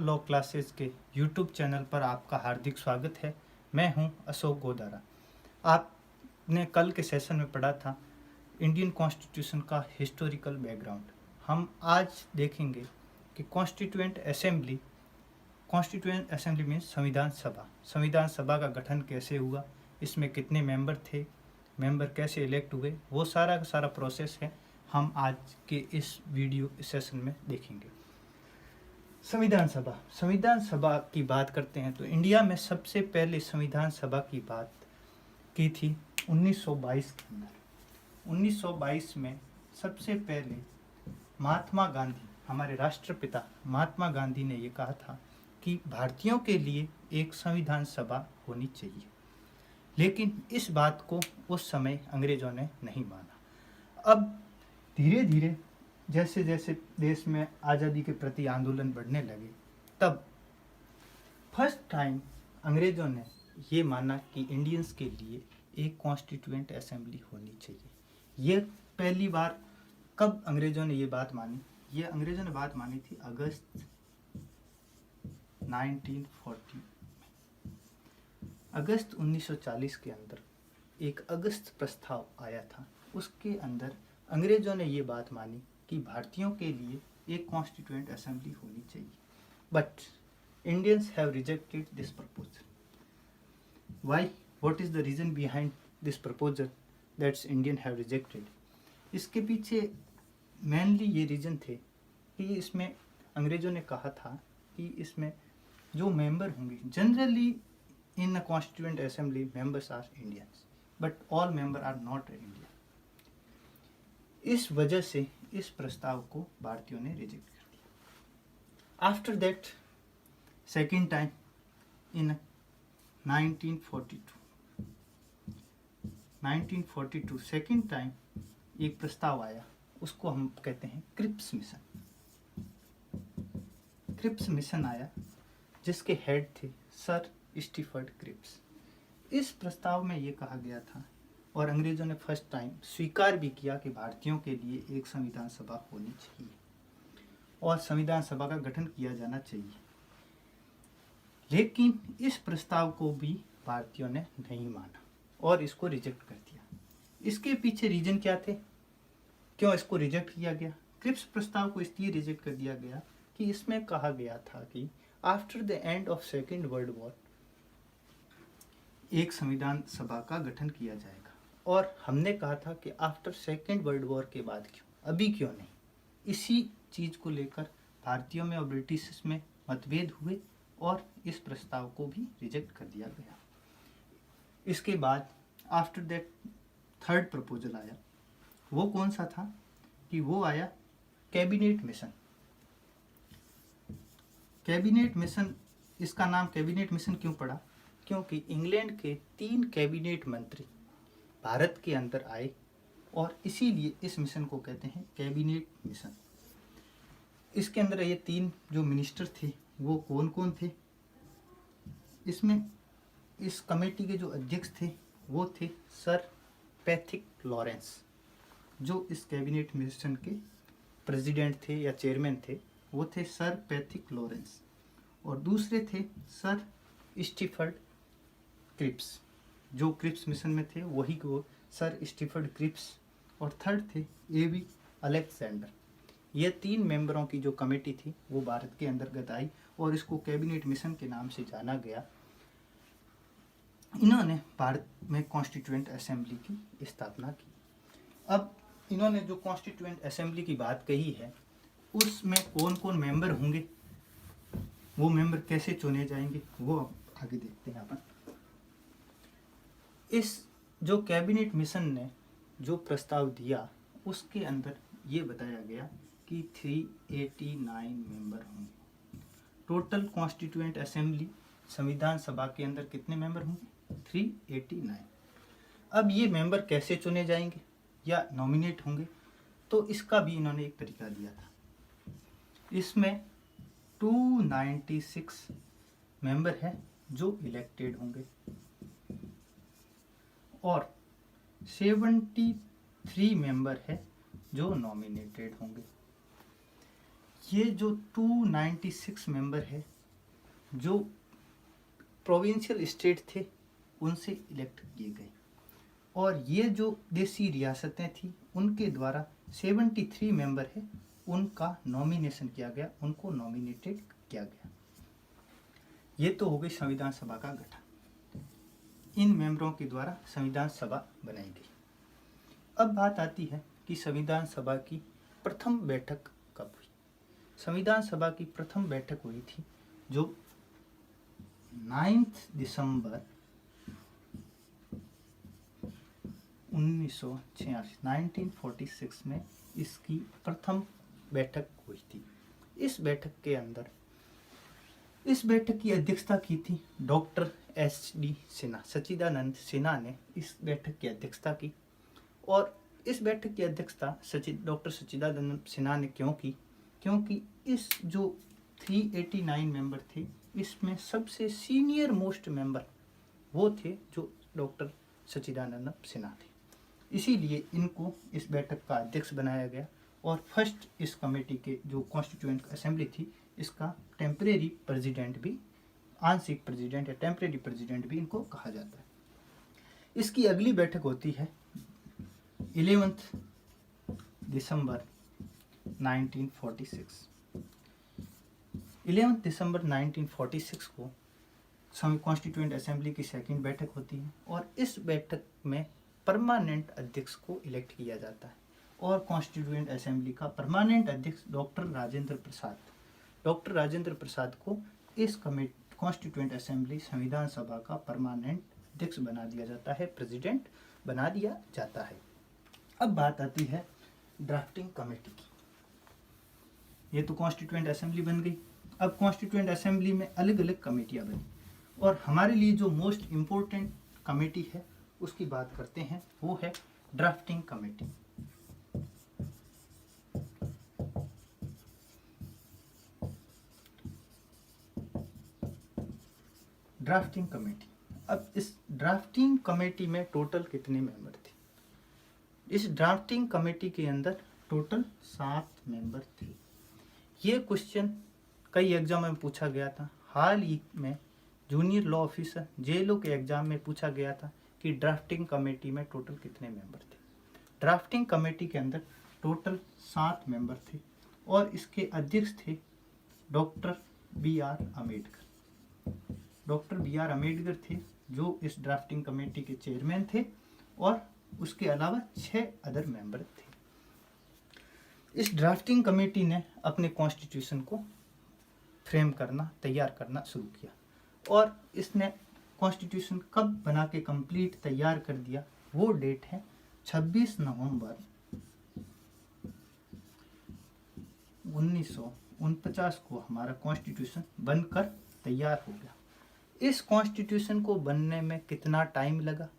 Law classes के YouTube channel पर आपका हार्दिक स्वागत है। मैं हूं अशोक गोदारा। आपने कल के सेशन में पढ़ा था इंडियन कॉन्स्टिट्यूशन का हिस्टोरिकल बैकग्राउंड। हम आज देखेंगे कि कॉन्स्टिट्यूएंट असेंबली मीन्स संविधान सभा का गठन कैसे हुआ, इसमें कितने मेंबर थे, मेंबर कैसे इलेक्ट हुए, वो सारा का सारा प्रोसेस है हम आज के इस वीडियो सेशन में देखेंगे। संविधान सभा की बात करते हैं तो इंडिया में सबसे पहले संविधान सभा की बात की थी 1922 के अंदर। 1922 में सबसे पहले महात्मा गांधी, हमारे राष्ट्रपिता महात्मा गांधी ने ये कहा था कि भारतीयों के लिए एक संविधान सभा होनी चाहिए, लेकिन इस बात को उस समय अंग्रेजों ने नहीं माना। अब धीरे धीरे जैसे जैसे देश में आज़ादी के प्रति आंदोलन बढ़ने लगे, तब फर्स्ट टाइम अंग्रेज़ों ने ये माना कि इंडियंस के लिए एक कॉन्स्टिट्यूएंट असेंबली होनी चाहिए। ये पहली बार कब अंग्रेज़ों ने ये बात मानी? ये अंग्रेज़ों ने बात मानी थी अगस्त 1940 अगस्त 1940 के अंदर एक अगस्त प्रस्ताव आया था। उसके अंदर अंग्रेज़ों ने ये बात मानी कि भारतीयों के लिए एक कॉन्स्टिट्यूएंट असेंबली होनी चाहिए, but Indians have rejected this proposal. Why? What is the reason behind this proposal that's Indian have rejected? इसके पीछे मेनली ये रीज़न थे कि इसमें अंग्रेज़ों ने कहा था कि इसमें जो मेंबर होंगे, generally in a constituent assembly members are Indians, but all member are not Indian. इस वजह से इस प्रस्ताव को भारतीयों ने रिजेक्ट कर दिया। After that second time in 1942 second time एक प्रस्ताव आया, उसको हम कहते हैं क्रिप्स मिशन। क्रिप्स मिशन आया जिसके हेड थे सर स्टीफर्ड क्रिप्स। इस प्रस्ताव में ये कहा गया था और अंग्रेज़ों ने फर्स्ट टाइम स्वीकार भी किया कि भारतीयों के लिए एक संविधान सभा होनी चाहिए और संविधान सभा का गठन किया जाना चाहिए, लेकिन इस प्रस्ताव को भी भारतीयों ने नहीं माना और इसको रिजेक्ट कर दिया। इसके पीछे रीजन क्या थे, क्यों इसको रिजेक्ट किया गया? क्रिप्स प्रस्ताव को इसलिए रिजेक्ट कर दिया गया कि इसमें कहा गया था कि after the end of second world war एक संविधान सभा का गठन किया जाएगा, और हमने कहा था कि आफ्टर सेकेंड वर्ल्ड वॉर के बाद क्यों, अभी क्यों नहीं? इसी चीज़ को लेकर भारतीयों में और ब्रिटिश में मतभेद हुए और इस प्रस्ताव को भी रिजेक्ट कर दिया गया। इसके बाद आफ्टर दैट थर्ड प्रपोजल आया। वो कौन सा था कि वो आया कैबिनेट मिशन। कैबिनेट मिशन, इसका नाम कैबिनेट मिशन क्यों पड़ा? क्योंकि इंग्लैंड के 3 कैबिनेट मंत्री भारत के अंदर आए और इसीलिए इस मिशन को कहते हैं कैबिनेट मिशन। इसके अंदर ये 3 जो मिनिस्टर थे वो कौन कौन थे? इसमें इस कमेटी के जो अध्यक्ष थे वो थे सर पैथिक लॉरेंस, जो इस कैबिनेट मिशन के प्रेसिडेंट थे या चेयरमैन थे, वो थे सर पैथिक लॉरेंस। और दूसरे थे सर स्टीफर्ड क्रिप्स, जो क्रिप्स मिशन में थे वही को सर स्टीफर्ड क्रिप्स। और थर्ड थे एवी अलेक्जेंडर। ये 3 मेंबरों की जो कमेटी थी वो भारत के अंतर्गत आई और इसको कैबिनेट मिशन के नाम से जाना गया। इन्होंने भारत में कॉन्स्टिट्यूएंट असेंबली की स्थापना की। अब इन्होंने जो कॉन्स्टिट्यूएंट असेंबली की बात कही है, उसमें कौन कौन मेंबर होंगे, वो मेंबर कैसे चुने जाएंगे, वो अब आगे देखते हैं अपन। इस जो कैबिनेट मिशन ने जो प्रस्ताव दिया उसके अंदर ये बताया गया कि 389 मेंबर होंगे। टोटल कॉन्स्टिट्यूएंट असेंबली संविधान सभा के अंदर कितने मेंबर होंगे? 389। अब ये मेंबर कैसे चुने जाएंगे या नॉमिनेट होंगे, तो इसका भी इन्होंने एक तरीका दिया था। इसमें 296 मेंबर हैं जो इलेक्टेड होंगे और 73 मेंबर है जो नॉमिनेटेड होंगे। ये जो 296 मेंबर है जो प्रोविंशियल स्टेट थे उनसे इलेक्ट किए गए, और ये जो देसी रियासतें थी उनके द्वारा 73 मेंबर है उनका नॉमिनेशन किया गया, उनको नॉमिनेटेड किया गया। ये तो हो गई संविधान सभा का गठन, इन मेंबरों के द्वारा संविधान सभा बनाई गई। अब बात आती है कि संविधान सभा की प्रथम बैठक कब हुई। संविधान सभा की प्रथम बैठक हुई थी जो 9 दिसंबर 1946 में इसकी प्रथम बैठक हुई थी। इस बैठक की अध्यक्षता की थी डॉक्टर SD सिन्हा, सच्चिदानंद सिन्हा ने इस बैठक की अध्यक्षता की। और इस बैठक की अध्यक्षता डॉक्टर सच्चिदानंद सिन्हा ने क्यों की? क्योंकि इस जो 389 मेंबर थे इसमें सबसे सीनियर मोस्ट मेंबर वो थे जो डॉक्टर सच्चिदानंद सिन्हा थे, इसीलिए इनको इस बैठक का अध्यक्ष बनाया गया। और फर्स्ट इस कमेटी के जो कॉन्स्टिट्यूएंट असेंबली थी इसका टेम्परेरी प्रेसिडेंट भी, आंशिक प्रेसिडेंट या टेम्परेरी प्रेसिडेंट भी इनको कहा जाता है। इसकी अगली बैठक होती है 11 दिसंबर 1946। 11 दिसंबर 1946 को कॉन्स्टिट्यूएंट असेंबली की सेकंड बैठक होती है, और इस बैठक में परमानेंट अध्यक्ष को इलेक्ट किया जाता है। और कॉन्स्टिट्यूएंट असेंबली का परमानेंट अध्यक्ष डॉक्टर राजेंद्र प्रसाद को इस कॉन्स्टिट्यूएंट असेंबली संविधान सभा का परमानेंट अध्यक्ष बना दिया जाता है, प्रेसिडेंट बना दिया जाता है। अब बात आती है ड्राफ्टिंग कमेटी की। ये तो कॉन्स्टिट्यूएंट असेंबली बन गई। अब कॉन्स्टिट्यूएंट असेंबली में अलग अलग कमेटियां बनी, और हमारे लिए जो मोस्ट इम्पोर्टेंट कमेटी है उसकी बात करते हैं, वो है ड्राफ्टिंग कमेटी। Drafting committee. अब इस ड्राफ्टिंग कमेटी में टोटल कितने मेंबर थे? इस ड्राफ्टिंग कमेटी के अंदर टोटल 7 मेंबर थे। ये क्वेश्चन कई एग्जाम में पूछा गया था। हाल ही में जूनियर लॉ ऑफिसर जेएलओ के एग्जाम में पूछा गया था कि ड्राफ्टिंग कमेटी में टोटल कितने मेंबर थे। ड्राफ्टिंग कमेटी के अंदर टोटल 7 मेंबर थे, और इसके अध्यक्ष थे doctor BR Ambedkar. Doctor BR Ambedkar थे जो इस ड्राफ्टिंग कमेटी के चेयरमैन थे, और उसके अलावा 6 अदर मेंबर थे। इस ड्राफ्टिंग कमेटी ने अपने कॉन्स्टिट्यूशन को फ्रेम करना, तैयार करना शुरू किया, और इसने कॉन्स्टिट्यूशन कब बना के कंप्लीट तैयार कर दिया, वो डेट है 26 नवंबर 1949 को हमारा कॉन्स्टिट्यूशन बनकर तैयार हो गया। इस कॉन्स्टिट्यूशन को बनने में कितना टाइम लगा?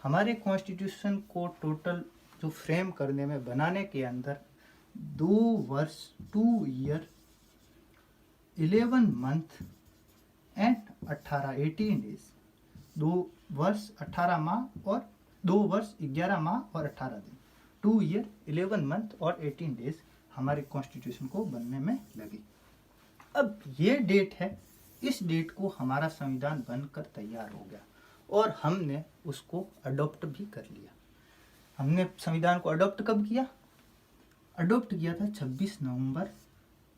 हमारे कॉन्स्टिट्यूशन को टोटल जो फ्रेम करने में, बनाने के अंदर 2 वर्ष 2 ईयर 11 मंथ एंड 18 डेज, 2 वर्ष 18 माह और 2 वर्ष 11 माह और 18 दिन, 2 ईयर 11 मंथ और 18 डेज हमारे कॉन्स्टिट्यूशन को बनने में लगी। अब ये डेट है, इस डेट को हमारा संविधान बनकर तैयार हो गया, और हमने उसको अडॉप्ट भी कर लिया। हमने संविधान को अडॉप्ट कब किया? अडॉप्ट किया था 26 नवंबर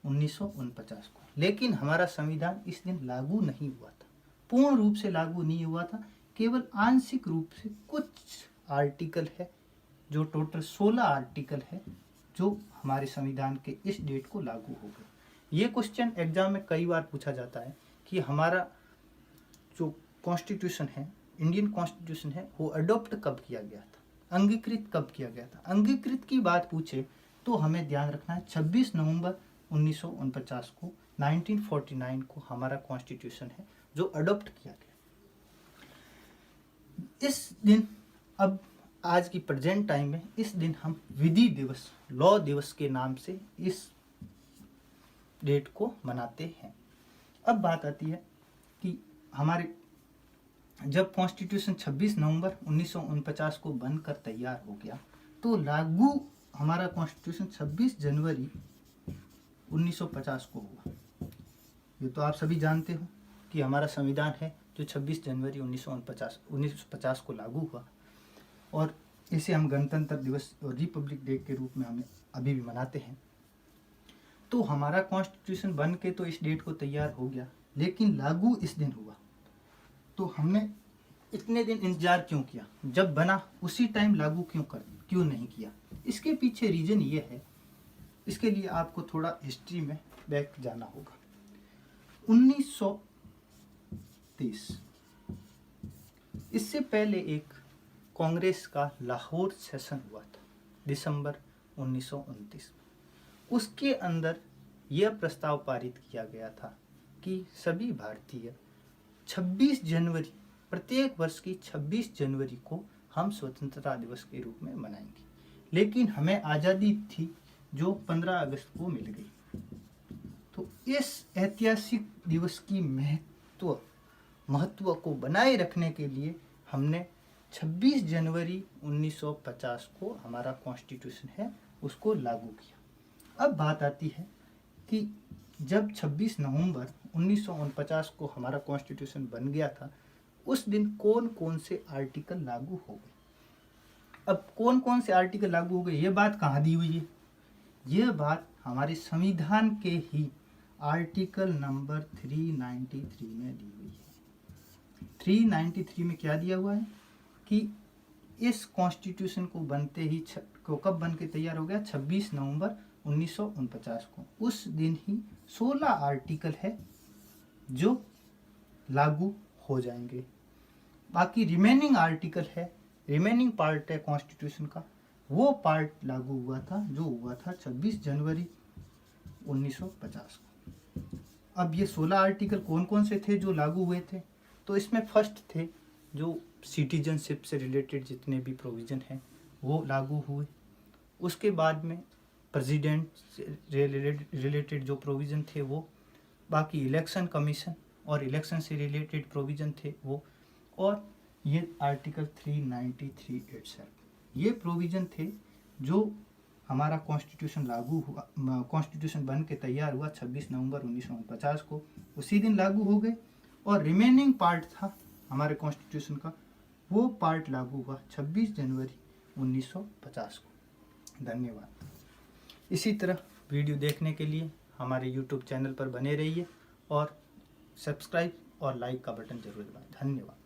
1949 को, लेकिन हमारा संविधान इस दिन लागू नहीं हुआ था, पूर्ण रूप से लागू नहीं हुआ था, केवल आंशिक रूप से कुछ आर्टिकल है, जो टोटल 16 आर्टिकल है जो हमारे संविधान के इस डेट को लागू हो गए। ये क्वेश्चन एग्जाम में कई बार पूछा जाता है कि हमारा जो कॉन्स्टिट्यूशन है, इंडियन कॉन्स्टिट्यूशन है, वो अडॉप्ट कब किया गया था, अंगीकृत कब किया गया था। अंगीकृत की बात पूछे तो हमें ध्यान रखना है 26 नवंबर 1949 को, 1949 को हमारा कॉन्स्टिट्यूशन है जो अडॉप्ट किया गया। इस दिन, अब आज की प्रेजेंट टाइम में इस दिन हम विधि दिवस, लॉ दिवस के नाम से इस डेट को मनाते हैं। अब बात आती है कि हमारे जब कॉन्स्टिट्यूशन 26 नवंबर 1949 को बनकर तैयार हो गया, तो लागू हमारा कॉन्स्टिट्यूशन 26 जनवरी 1950 को हुआ। ये तो आप सभी जानते हो कि हमारा संविधान है जो 26 जनवरी 1950 को लागू हुआ, और इसे हम गणतंत्र दिवस और रिपब्लिक डे के रूप में हमें अभी भी मनाते हैं। तो हमारा कॉन्स्टिट्यूशन बन के तो इस डेट को तैयार हो गया, लेकिन लागू इस दिन हुआ। तो हमने इतने दिन इंतजार क्यों किया? जब बना उसी टाइम लागू क्यों नहीं किया? इसके पीछे रीजन ये है, इसके लिए आपको थोड़ा हिस्ट्री में बैक जाना होगा। 1930, इससे पहले एक कांग्रेस का लाहौर सेशन हुआ था दिसंबर 1929। उसके अंदर यह प्रस्ताव पारित किया गया था कि सभी भारतीय 26 जनवरी, प्रत्येक वर्ष की 26 जनवरी को हम स्वतंत्रता दिवस के रूप में मनाएंगे। लेकिन हमें आज़ादी थी जो 15 अगस्त को मिल गई। तो इस ऐतिहासिक दिवस की महत्व को बनाए रखने के लिए हमने 26 जनवरी 1950 को हमारा कॉन्स्टिट्यूशन है उसको लागू किया। अब बात आती है कि जब 26 नवंबर 1949 को हमारा कॉन्स्टिट्यूशन बन गया था, उस दिन कौन कौन से आर्टिकल लागू हो गए। अब कौन कौन से आर्टिकल लागू हो गए, ये बात कहाँ दी हुई है? यह बात हमारे संविधान के ही आर्टिकल नंबर 393 में दी हुई है। 393 में क्या दिया हुआ है कि इस कॉन्स्टिट्यूशन को बनते ही कब बन के तैयार हो गया? 26 नवंबर 1949 को। उस दिन ही 16 आर्टिकल है जो लागू हो जाएंगे। बाकी रिमेनिंग आर्टिकल है, रिमेनिंग पार्ट है कॉन्स्टिट्यूशन का, वो पार्ट लागू हुआ था जो हुआ था 26 जनवरी 1950 को। अब ये 16 आर्टिकल कौन कौन से थे जो लागू हुए थे? तो इसमें फर्स्ट थे जो सिटीजनशिप से रिलेटेड जितने भी प्रोविज़न हैं वो लागू हुए। उसके बाद में प्रेसिडेंट से रिलेटेड जो प्रोविज़न थे वो, बाकी इलेक्शन कमीशन और इलेक्शन से रिलेटेड प्रोविज़न थे वो, और ये आर्टिकल 393 इटसेल्फ, ये प्रोविज़न थे जो हमारा कॉन्स्टिट्यूशन लागू हुआ, कॉन्स्टिट्यूशन बन के तैयार हुआ 26 नवंबर 1949 को, उसी दिन लागू हो गए। और रिमेनिंग पार्ट था हमारे कॉन्स्टिट्यूशन का, वो पार्ट लागू हुआ 26 जनवरी 1950 को। धन्यवाद। इसी तरह वीडियो देखने के लिए हमारे YouTube चैनल पर बने रहिए और सब्सक्राइब और लाइक का बटन जरूर दबाएं। धन्यवाद।